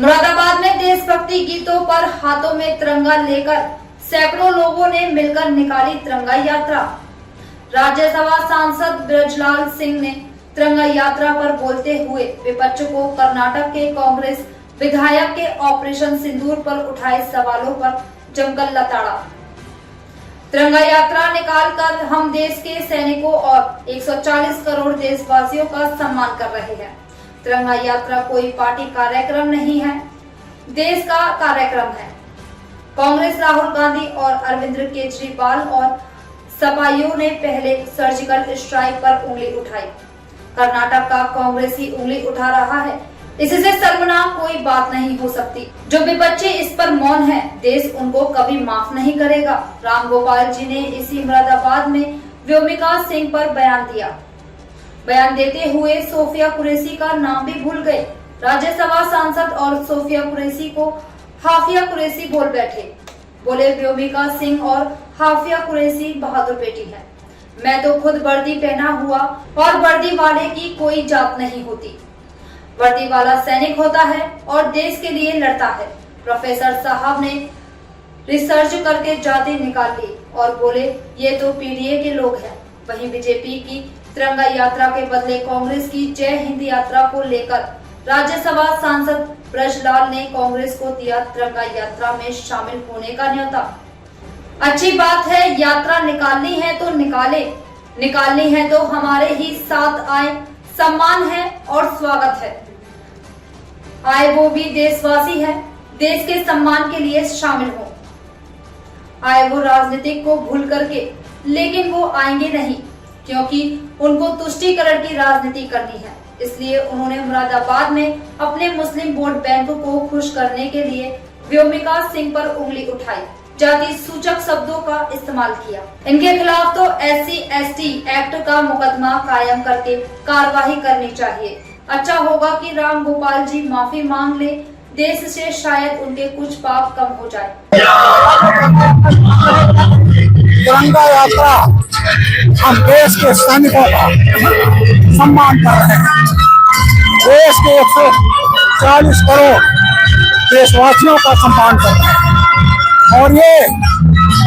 मुरादाबाद में देशभक्ति गीतों पर हाथों में तिरंगा लेकर सैकड़ों लोगों ने मिलकर निकाली तिरंगा यात्रा। राज्यसभा सांसद ब्रजलाल सिंह ने तिरंगा यात्रा पर बोलते हुए विपक्ष को कर्नाटक के कांग्रेस विधायक के ऑपरेशन सिंदूर पर उठाए सवालों पर जमकर लताड़ा। तिरंगा यात्रा निकालकर हम देश के सैनिकों और 140 करोड़ देशवासियों का सम्मान कर रहे हैं। तिरंगा यात्रा कोई पार्टी कार्यक्रम नहीं है, देश का कार्यक्रम है। कांग्रेस राहुल गांधी और अरविंद केजरीवाल और सपाइयों ने पहले सर्जिकल स्ट्राइक पर उंगली उठाई। कर्नाटक का कांग्रेस ही उंगली उठा रहा है, इससे शर्मनाक कोई बात नहीं हो सकती। जो विपक्षी इस पर मौन है, देश उनको कभी माफ नहीं करेगा। राम गोपाल जी ने इसी मुरादाबाद में व्योमिका सिंह पर बयान दिया। बयान देते हुए सोफिया कुरैशी का नाम भी भूल गए। राज्यसभा सांसद और सोफिया कुरैशी को हाफिया कुरैशी बोल बैठे। बोले व्योमिका सिंह और हाफिया कुरैशी बहादुर बेटी है। मैं तो खुद वर्दी पहना हुआ और वर्दी वाले की कोई जात नहीं होती। वर्दी वाला सैनिक होता है और देश के लिए लड़ता है। प्रोफेसर साहब ने रिसर्च करके जाति निकाल ली और बोले ये तो पीडीए के लोग हैं। वहीं बीजेपी की तिरंगा यात्रा के बदले कांग्रेस की जय हिंद यात्रा को लेकर राज्यसभा सांसद ब्रजलाल ने कांग्रेस को दिया तिरंगा यात्रा में शामिल होने का न्योता। अच्छी बात है, यात्रा निकालनी है तो निकालनी है तो हमारे ही साथ आए। सम्मान है और स्वागत है। आए वो भी देशवासी है, देश के सम्मान के लिए शामिल हो। आए वो राजनीतिक को भूल करके, लेकिन वो आएंगे नहीं क्योंकि उनको तुष्टीकरण की राजनीति करनी है। इसलिए उन्होंने मुरादाबाद में अपने मुस्लिम वोट बैंक को खुश करने के लिए व्योमिका सिंह पर उंगली उठाई, जाति सूचक शब्दों का इस्तेमाल किया। इनके खिलाफ तो SC/ST एक्ट का मुकदमा कायम करके कार्रवाई करनी चाहिए। अच्छा होगा कि राम गोपाल जी माफी मांग ले, देश से शायद उनके कुछ पाप कम हो जाए। तिरंगा यात्रा हम देश के सैनिकों का सम्मान कर रहे हैं। देश के 140 करोड़ देशवासियों का सम्मान कर रहे हैं और ये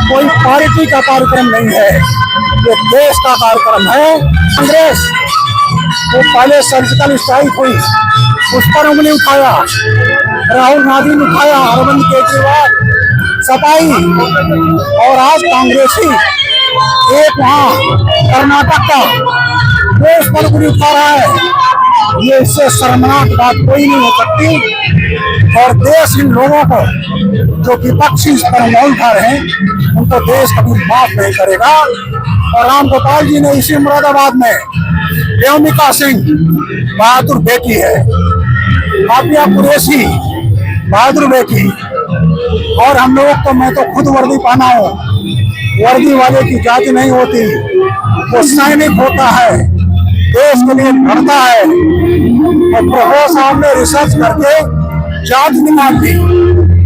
कोई पार्टी का कार्यक्रम नहीं है, ये देश का कार्यक्रम है। कांग्रेस वो पहले सर्जिकल स्ट्राइक हुई, उस पर उंगली उठाया, राहुल गांधी ने उठाया, अरविंद केजरीवाल, सपाई और आज कांग्रेसी एक वहाँ कर्नाटक का देश पर उंगली उठा रहा है। ये इससे शर्मनाक बात कोई नहीं हो सकती और देश इन लोगों को जो विपक्षी इस पर मौन उठा रहे हैं उनको देश कभी माफ नहीं करेगा। और राम गोपाल जी ने इसी मुरादाबाद में व्योमिका सिंह बहादुर बेटी है, हाफिया कुरैशी बहादुर बेटी और हम लोग तो मैं तो खुद वर्दी पहना हूँ। वर्दी वाले की जाति नहीं होती, वो सैनिक होता है, देश के लिए लड़ता है। और प्रोफेसर साहब ने रिसर्च करके जाति निकाल दी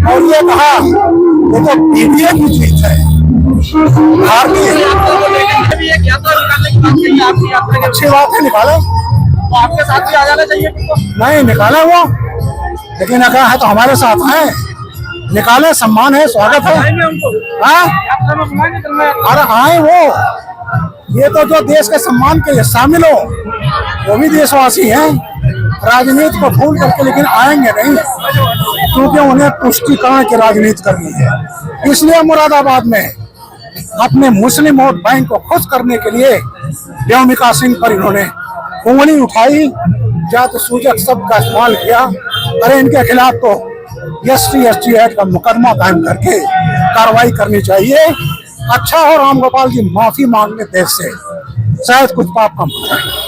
और ये कहा ये तो पीडीए की चीज है। भारतीय अच्छी बात है, निकाले आपके साथ भी आ जाना चाहिए। नहीं निकाला हुआ, लेकिन अगर है तो हमारे साथ है, निकाले, सम्मान है, स्वागत है। अरे आए वो, ये तो जो देश के सम्मान के लिए शामिल हो वो भी देशवासी हैं, राजनीति को भूल करके, लेकिन आएंगे नहीं क्योंकि उन्हें तुष्टीकरण की राजनीति करनी है। इसलिए मुरादाबाद में अपने मुस्लिम वोट बैंक को खुश करने के लिए व्योमिका सिंह पर इन्होंने उंगली उठाई, जाति सूचक शब्द का इस्तेमाल किया। अरे इनके खिलाफ तो SC/ST एक्ट का मुकदमा कायम करके कार्रवाई करनी चाहिए। अच्छा हो राम गोपाल जी माफी मांगने देश से, शायद कुछ पाप कम हो जाए।